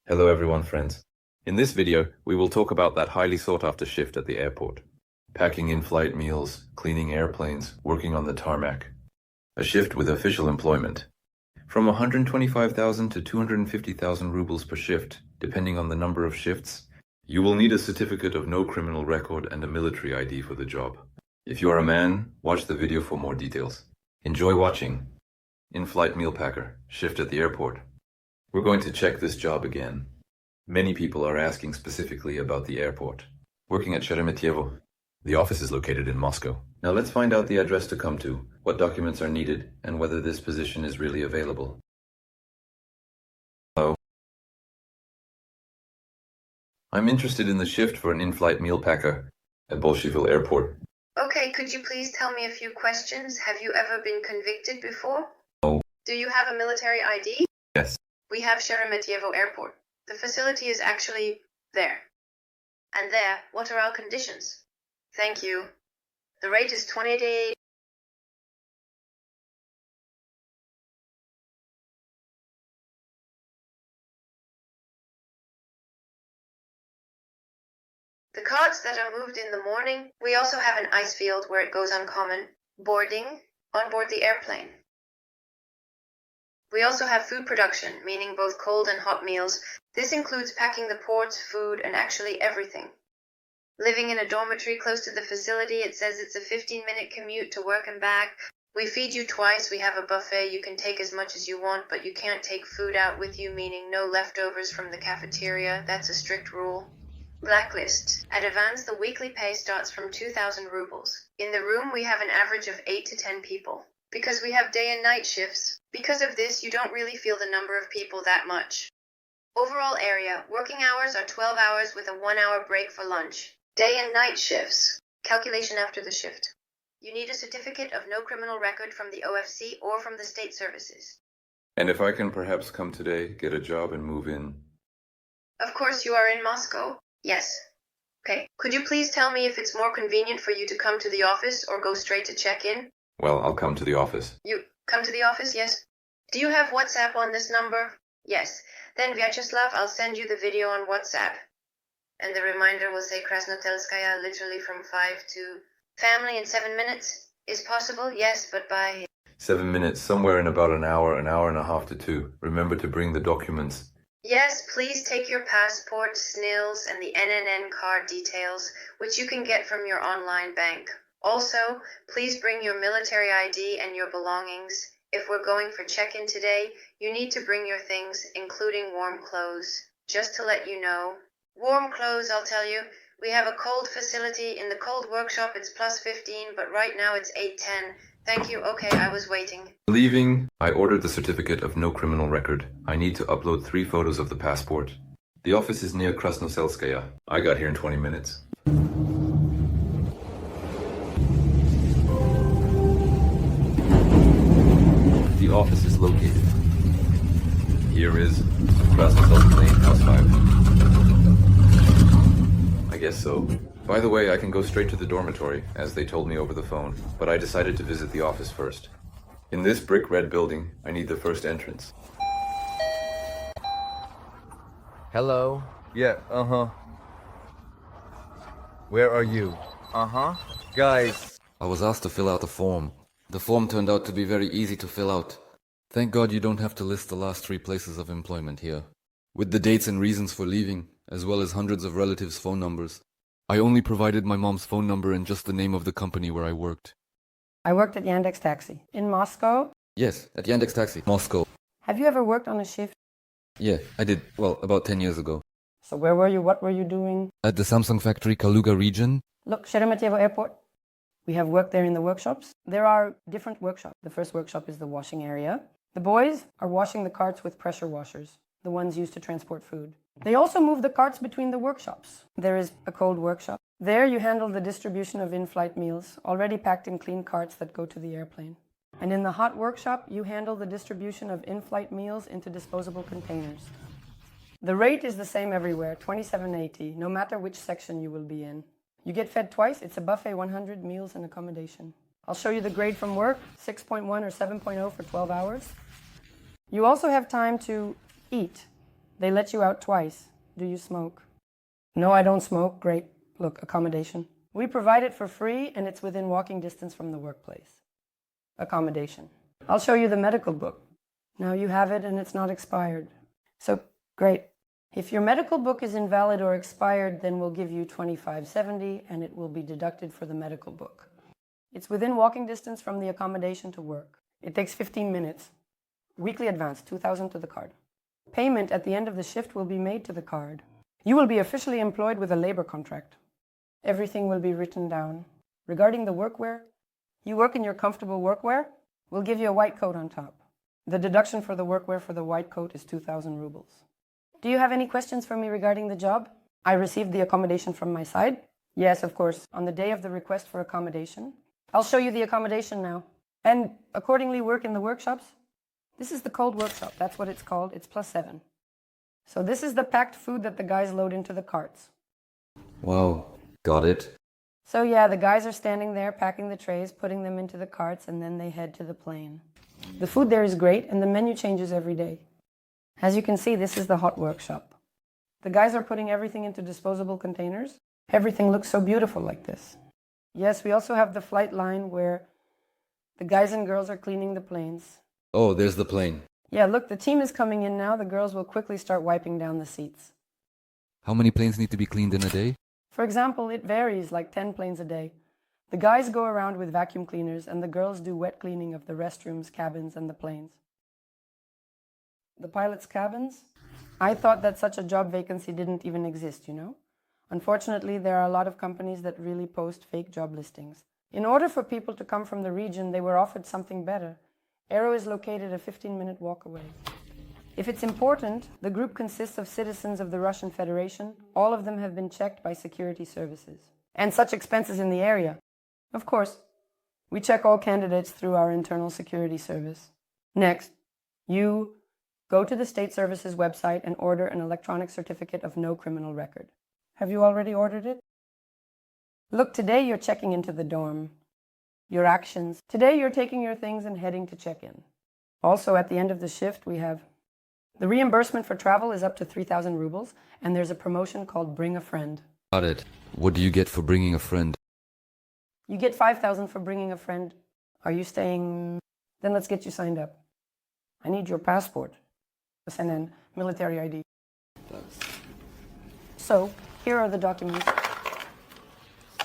Hello everyone, friends. In this video, we will talk about that highly sought-after shift at the airport. Packing in-flight meals, cleaning airplanes, working on the tarmac. A shift with official employment. From 125,000 to 250,000 rubles per shift, depending on the number of shifts. You will need a certificate of no criminal record and a military ID for the job. If you are a man, watch the video for more details. Enjoy watching. In-flight meal packer, shift at the airport. We're going to check this job again. Many people are asking specifically about the airport. Working at Sheremetyevo. The office is located in Moscow. Now let's find out the address to come to, what documents are needed, and whether this position is really available. Hello. I'm interested in the shift for an in-flight meal packer at Bolsheville Airport. Okay, could you please tell me a few questions? Have you ever been convicted before? No. Do you have a military ID? Yes. We have Sheremetyevo Airport. The facility is actually there. And there, what are our conditions? Thank you. The rate is 20 days. The carts that are moved in the morning, we also have an ice field where it goes on common boarding on board the airplane. We also have food production, meaning both cold and hot meals. This includes packing the ports, food, and actually everything. Living in a dormitory close to the facility, it says it's a 15-minute commute to work and back. We feed you twice, we have a buffet, you can take as much as you want, but you can't take food out with you, meaning no leftovers from the cafeteria. That's a strict rule. Blacklist. At Advance, the weekly pay starts from 2,000 rubles. In the room, we have an average of 8 to 10 people. Because we have day and night shifts. Because of this, you don't really feel the number of people that much. Overall area, working hours are 12 hours with a 1-hour break for lunch. Day and night shifts. Calculation after the shift. You need a certificate of no criminal record from the OFC or from the state services. And if I can perhaps come today, get a job and move in? Of course you are in Moscow. Yes. Okay. Could you please tell me if it's more convenient for you to come to the office or go straight to check-in? Well, I'll come to the office. You come to the office, yes? Do you have WhatsApp on this number? Yes. Then Vyacheslav, I'll send you the video on WhatsApp. And the reminder will say Krasnotelskaya, literally from 5 to family in 7 minutes. Is possible? Yes, but by 7 minutes, somewhere in about an hour and a half to 2. Remember to bring the documents. Yes, please take your passport, SNILs, and the NNN card details, which you can get from your online bank. Also, please bring your military ID and your belongings. If we're going for check-in today, you need to bring your things, including warm clothes. Just to let you know. Warm clothes, I'll tell you. We have a cold facility. In the cold workshop, it's plus 15, but right now it's 8:10. Thank you. Okay, I was waiting. Leaving, I ordered the certificate of no criminal record. I need to upload 3 photos of the passport. The office is near Krasnoselskaya. I got here in 20 minutes. The office is located. Here is Krasnoselskaya, House 5. I guess so. By the way, I can go straight to the dormitory, as they told me over the phone, but I decided to visit the office first. In this brick red building, I need the first entrance. Hello? Yeah, Where are you? Guys. I was asked to fill out a form. The form turned out to be very easy to fill out. Thank God you don't have to list the last 3 places of employment here, with the dates and reasons for leaving, as well as hundreds of relatives' phone numbers. I only provided my mom's phone number and just the name of the company where I worked. I worked at Yandex Taxi in Moscow. Yes, at Yandex Taxi, Moscow. Have you ever worked on a shift? Yeah, I did. Well, about 10 years ago. So where were you? What were you doing? At the Samsung factory, Kaluga region. Look, Sheremetyevo Airport. We have work there in the workshops. There are different workshops. The first workshop is the washing area. The boys are washing the carts with pressure washers, the ones used to transport food. They also move the carts between the workshops. There is a cold workshop. There you handle the distribution of in-flight meals, already packed in clean carts that go to the airplane. And in the hot workshop, you handle the distribution of in-flight meals into disposable containers. The rate is the same everywhere, 27.80, no matter which section you will be in. You get fed twice, it's a buffet, 100 meals and accommodation. I'll show you the grade from work, 6.1 or 7.0 for 12 hours. You also have time to eat. They let you out twice. Do you smoke? No, I don't smoke. Great. Look, accommodation. We provide it for free and it's within walking distance from the workplace. Accommodation. I'll show you the medical book. Now you have it and it's not expired. So, great. If your medical book is invalid or expired, then we'll give you $25.70 and it will be deducted for the medical book. It's within walking distance from the accommodation to work. It takes 15 minutes. Weekly advance, $2,000 to the card. Payment at the end of the shift will be made to the card. You will be officially employed with a labor contract. Everything will be written down. Regarding the workwear, you work in your comfortable workwear, we'll give you a white coat on top. The deduction for the workwear for the white coat is 2,000 rubles. Do you have any questions for me regarding the job? I received the accommodation from my side. Yes, of course, on the day of the request for accommodation. I'll show you the accommodation now. And accordingly work in the workshops. This is the cold workshop, that's what it's called. It's +7. So this is the packed food that the guys load into the carts. Wow, got it. So yeah, the guys are standing there packing the trays, putting them into the carts, and then they head to the plane. The food there is great, and the menu changes every day. As you can see, this is the hot workshop. The guys are putting everything into disposable containers. Everything looks so beautiful like this. Yes, we also have the flight line where the guys and girls are cleaning the planes. Oh, there's the plane. Yeah, look, the team is coming in now. The girls will quickly start wiping down the seats. How many planes need to be cleaned in a day? For example, it varies, like 10 planes a day. The guys go around with vacuum cleaners and the girls do wet cleaning of the restrooms, cabins, and the planes. The pilots' cabins? I thought that such a job vacancy didn't even exist, you know? Unfortunately, there are a lot of companies that really post fake job listings. In order for people to come from the region, they were offered something better. Aero is located a 15-minute walk away. If it's important, the group consists of citizens of the Russian Federation. All of them have been checked by security services. And such expenses in the area. Of course, we check all candidates through our internal security service. Next, you go to the State Services website and order an electronic certificate of no criminal record. Have you already ordered it? Look, today you're checking into the dorm. Your actions. Today you're taking your things and heading to check-in. Also, at the end of the shift, we have the reimbursement for travel is up to 3,000 rubles, and there's a promotion called Bring a Friend. Got it. What do you get for bringing a friend? You get 5,000 for bringing a friend. Are you staying? Then let's get you signed up. I need your passport. And then military ID. So, here are the documents.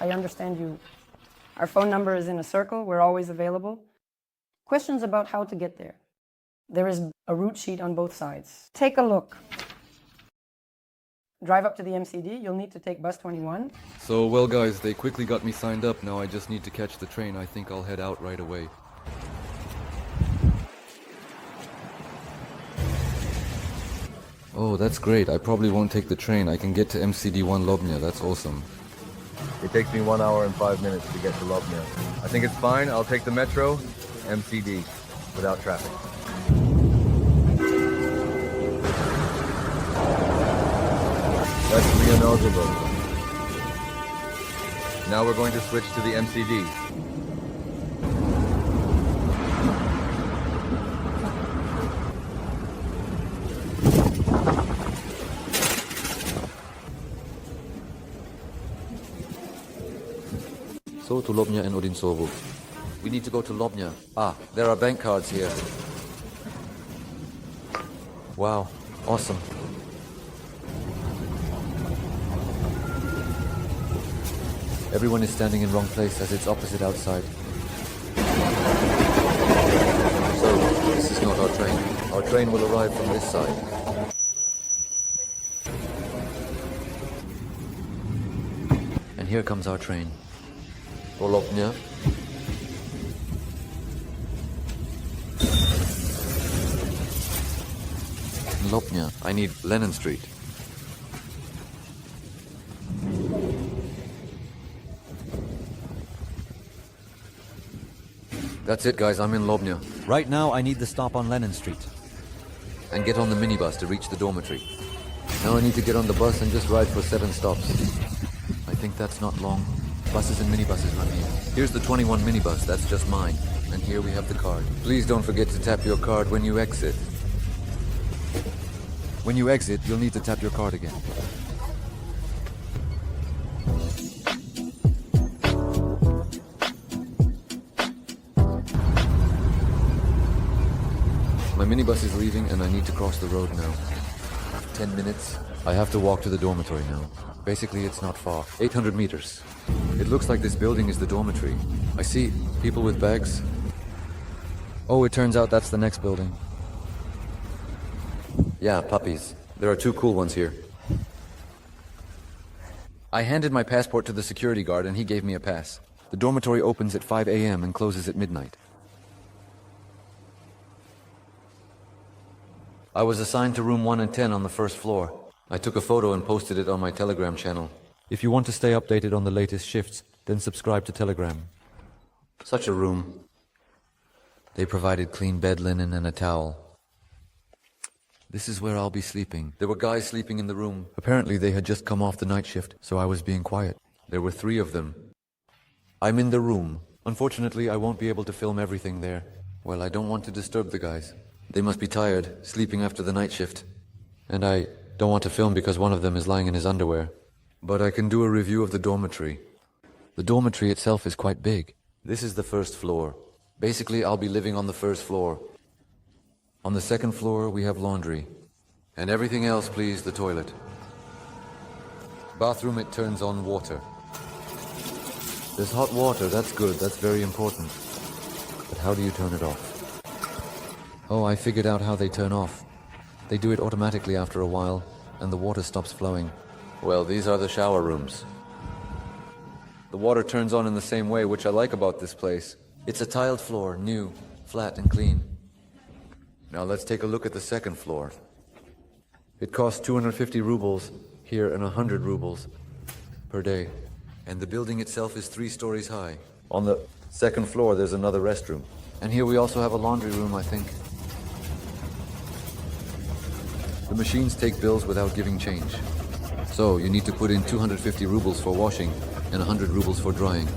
I understand you. Our phone number is in a circle. We're always available. Questions about how to get there. There is a route sheet on both sides. Take a look. Drive up to the MCD. You'll need to take bus 21. So, well guys, they quickly got me signed up. Now I just need to catch the train. I think I'll head out right away. Oh, that's great. I probably won't take the train. I can get to MCD1 Lobnya. That's awesome. It takes me 1 hour and 5 minutes to get to Lovnia. I think it's fine. I'll take the metro, MCD, without traffic. That's Leonardo. Now we're going to switch to the MCD. So to Lobnya and Odinsovo. We need to go to Lobnya. Ah, there are bank cards here. Wow, awesome. Everyone is standing in wrong place as it's opposite outside. So, this is not our train. Our train will arrive from this side. And here comes our train. For Lobnya. Lobnya. I need Lenin Street. That's it, guys. I'm in Lobnya. Right now, I need the stop on Lenin Street. And get on the minibus to reach the dormitory. Now I need to get on the bus and just ride for 7 stops. I think that's not long. Buses and minibuses run here. Here's the 21 minibus. That's just mine. And here we have the card. Please don't forget to tap your card when you exit. When you exit, you'll need to tap your card again. My minibus is leaving and I need to cross the road now. 10 minutes. I have to walk to the dormitory now. Basically, it's not far. 800 meters. It looks like this building is the dormitory. I see people with bags. Oh, it turns out that's the next building. Yeah, puppies. There are 2 cool ones here. I handed my passport to the security guard and he gave me a pass. The dormitory opens at 5 a.m. and closes at midnight. I was assigned to room 1 and 10 on the first floor. I took a photo and posted it on my Telegram channel. If you want to stay updated on the latest shifts, then subscribe to Telegram. Such a room. They provided clean bed linen and a towel. This is where I'll be sleeping. There were guys sleeping in the room. Apparently they had just come off the night shift, so I was being quiet. There were 3 of them. I'm in the room. Unfortunately, I won't be able to film everything there. Well, I don't want to disturb the guys. They must be tired, sleeping after the night shift. And I don't want to film because one of them is lying in his underwear. But I can do a review of the dormitory. The dormitory itself is quite big. This is the first floor. Basically, I'll be living on the first floor. On the second floor, we have laundry. And everything else, please, the toilet. Bathroom, it turns on water. There's hot water, that's good, that's very important. But how do you turn it off? Oh, I figured out how they turn off. They do it automatically after a while, and the water stops flowing. Well, these are the shower rooms. The water turns on in the same way, which I like about this place. It's a tiled floor, new, flat and clean. Now let's take a look at the second floor. It costs 250 rubles here and 100 rubles per day. And the building itself is 3 stories high. On the second floor, there's another restroom. And here we also have a laundry room, I think. The machines take bills without giving change. So you need to put in 250 rubles for washing and 100 rubles for drying.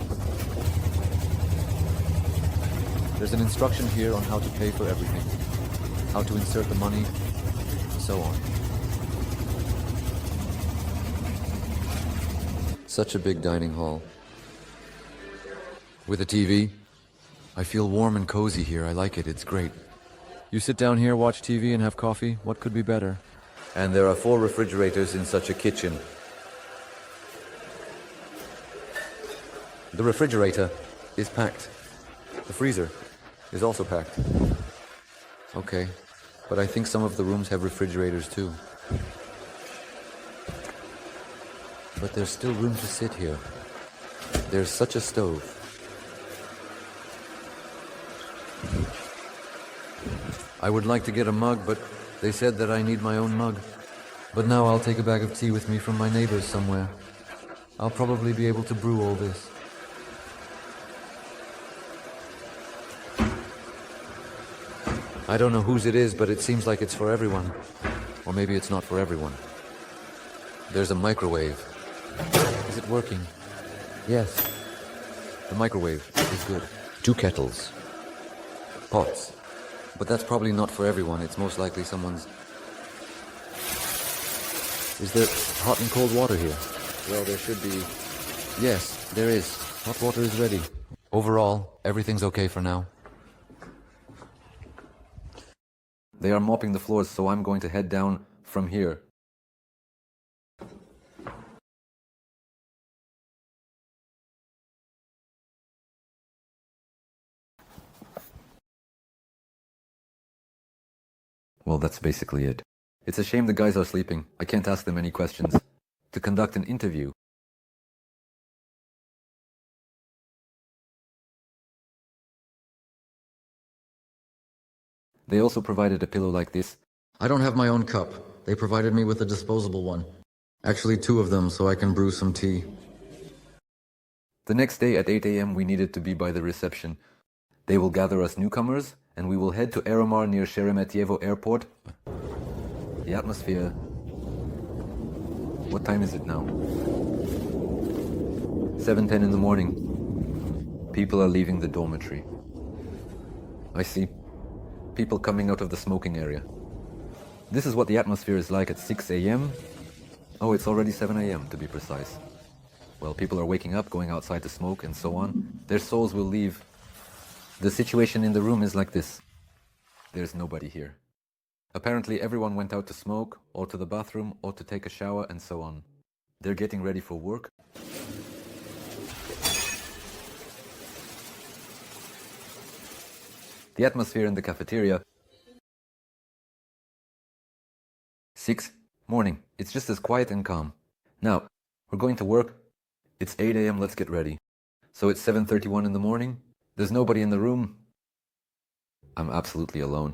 There's an instruction here on how to pay for everything, how to insert the money, and so on. Such a big dining hall. With a TV. I feel warm and cozy here. I like it. It's great. You sit down here, watch TV, and have coffee. What could be better? And there are 4 refrigerators in such a kitchen. The refrigerator is packed. The freezer is also packed. Okay, but I think some of the rooms have refrigerators too. But there's still room to sit here. There's such a stove. I would like to get a mug, but they said that I need my own mug. But now I'll take a bag of tea with me from my neighbors somewhere. I'll probably be able to brew all this. I don't know whose it is, but it seems like it's for everyone. Or maybe it's not for everyone. There's a microwave. Is it working? Yes. The microwave is good. 2 kettles. Pots. But that's probably not for everyone. It's most likely someone's... Is there hot and cold water here? Well, there should be... Yes, there is. Hot water is ready. Overall, everything's okay for now. They are mopping the floors, so I'm going to head down from here. Well, that's basically it. It's a shame the guys are sleeping. I can't ask them any questions. To conduct an interview. They also provided a pillow like this. I don't have my own cup. They provided me with a disposable one. Actually 2 of them, so I can brew some tea. The next day at 8 a.m. we needed to be by the reception. They will gather us newcomers, and we will head to Aeromar near Sheremetyevo Airport. The atmosphere... What time is it now? 7:10 in the morning. People are leaving the dormitory. I see people coming out of the smoking area. This is what the atmosphere is like at 6 a.m. Oh, it's already 7 a.m. to be precise. Well, people are waking up, going outside to smoke, and so on. Their souls will leave. The situation in the room is like this. There's nobody here. Apparently everyone went out to smoke, or to the bathroom, or to take a shower, and so on. They're getting ready for work. The atmosphere in the cafeteria. 6 morning. It's just as quiet and calm. Now, we're going to work. It's 8 a.m. Let's get ready. So it's 7:31 in the morning. There's nobody in the room. I'm absolutely alone.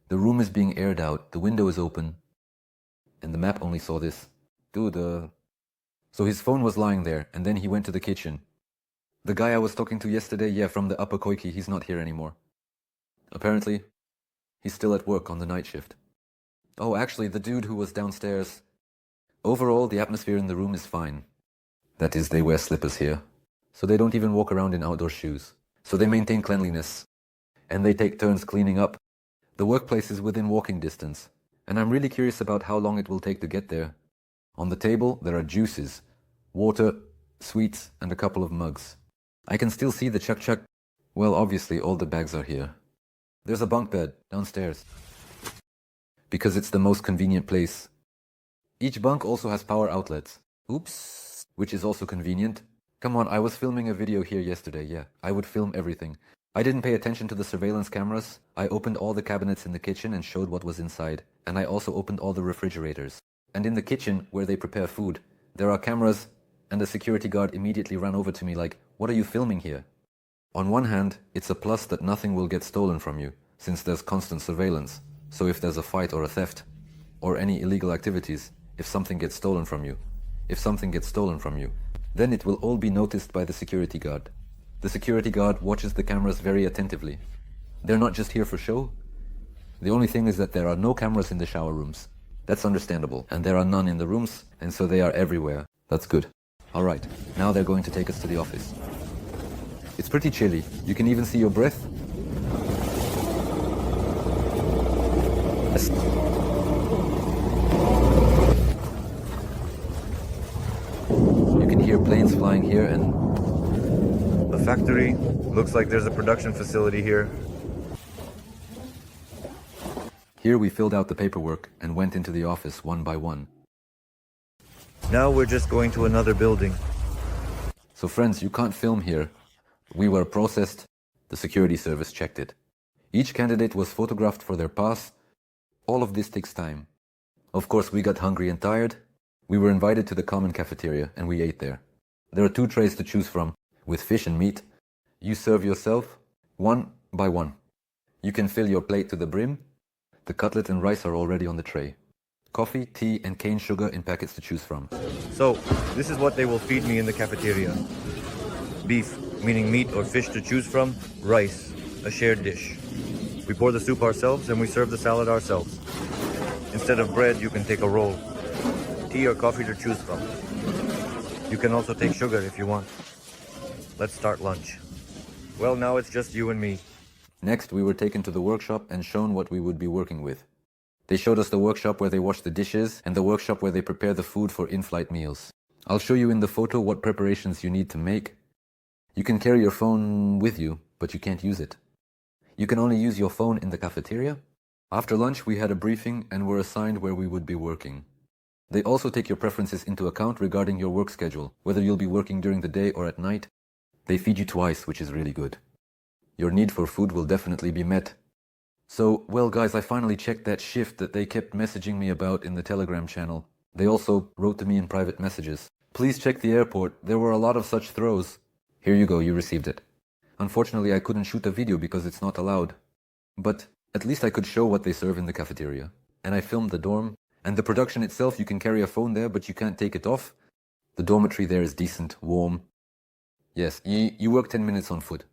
The room is being aired out. The window is open. And the map only saw this. Dude, So his phone was lying there, and then he went to the kitchen. The guy I was talking to yesterday, yeah, from the upper koiki, he's not here anymore. Apparently, he's still at work on the night shift. Oh, actually, the dude who was downstairs. Overall, the atmosphere in the room is fine. That is, they wear slippers here. So they don't even walk around in outdoor shoes. So they maintain cleanliness. And they take turns cleaning up. The workplace is within walking distance. And I'm really curious about how long it will take to get there. On the table, there are juices, water, sweets, and a couple of mugs. I can still see the chuk-chuk. Well, obviously, all the bags are here. There's a bunk bed downstairs. Because it's the most convenient place. Each bunk also has power outlets. Oops. Which is also convenient. Come on, I was filming a video here yesterday, yeah. I would film everything. I didn't pay attention to the surveillance cameras. I opened all the cabinets in the kitchen and showed what was inside. And I also opened all the refrigerators. And in the kitchen, where they prepare food, there are cameras, and a security guard immediately ran over to me like, "What are you filming here?" On one hand, it's a plus that nothing will get stolen from you, since there's constant surveillance. So if there's a fight or a theft, or any illegal activities, if something gets stolen from you, then it will all be noticed by the security guard. The security guard watches the cameras very attentively. They're not just here for show. The only thing is that there are no cameras in the shower rooms. That's understandable. And there are none in the rooms, and so they are everywhere. That's good. Alright, now they're going to take us to the office. It's pretty chilly. You can even see your breath. You can hear planes flying here and... The factory. Looks like there's a production facility here. Here we filled out the paperwork and went into the office one by one. Now we're just going to another building. So friends, you can't film here. We were processed. The security service checked it. Each candidate was photographed for their pass. All of this takes time. Of course, we got hungry and tired. We were invited to the common cafeteria and we ate there. There are 2 trays to choose from, with fish and meat. You serve yourself, one by one. You can fill your plate to the brim. The cutlet and rice are already on the tray. Coffee, tea, and cane sugar in packets to choose from. So, this is what they will feed me in the cafeteria. Beef, meaning meat or fish to choose from. Rice, a shared dish. We pour the soup ourselves and we serve the salad ourselves. Instead of bread, you can take a roll. Tea or coffee to choose from. You can also take sugar if you want. Let's start lunch. Well, now it's just you and me. Next, we were taken to the workshop and shown what we would be working with. They showed us the workshop where they wash the dishes and the workshop where they prepare the food for in-flight meals. I'll show you in the photo what preparations you need to make. You can carry your phone with you, but you can't use it. You can only use your phone in the cafeteria. After lunch, we had a briefing and were assigned where we would be working. They also take your preferences into account regarding your work schedule, whether you'll be working during the day or at night. They feed you twice, which is really good. Your need for food will definitely be met. So, well guys, I finally checked that shift that they kept messaging me about in the Telegram channel. They also wrote to me in private messages. Please check the airport, there were a lot of such throws. Here you go, you received it. Unfortunately, I couldn't shoot a video because it's not allowed. But at least I could show what they serve in the cafeteria. And I filmed the dorm. And the production itself, you can carry a phone there, but you can't take it off. The dormitory there is decent, warm. Yes, you work 10 minutes on foot.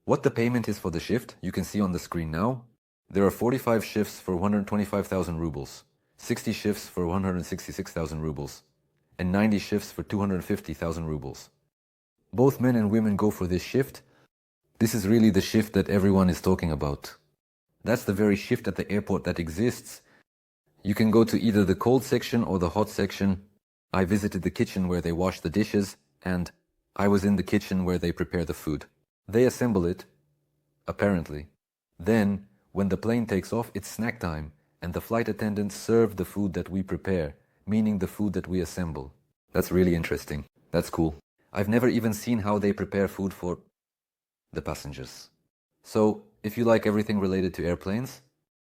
What the payment is for the shift, you can see on the screen now. There are 45 shifts for 125,000 rubles, 60 shifts for 166,000 rubles, and 90 shifts for 250,000 rubles. Both men and women go for this shift. This is really the shift that everyone is talking about. That's the very shift at the airport that exists. You can go to either the cold section or the hot section. I visited the kitchen where they wash the dishes, and I was in the kitchen where they prepare the food. They assemble it, apparently. Then, when the plane takes off, it's snack time, and the flight attendants serve the food that we prepare, meaning the food that we assemble. That's really interesting. That's cool. I've never even seen how they prepare food for the passengers. So, if you like everything related to airplanes,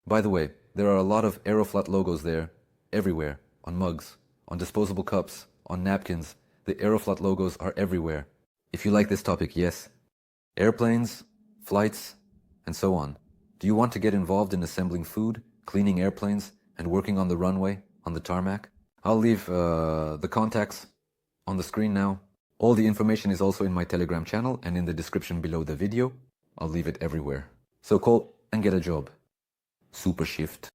by the way, there are a lot of Aeroflot logos there, everywhere, on mugs, on disposable cups, on napkins. The Aeroflot logos are everywhere. If you like this topic, yes. Airplanes, flights, and so on. Do you want to get involved in assembling food, cleaning airplanes, and working on the runway, on the tarmac? I'll leave the contacts on the screen now. All the information is also in my Telegram channel and in the description below the video. I'll leave it everywhere. So call and get a job. Super shift.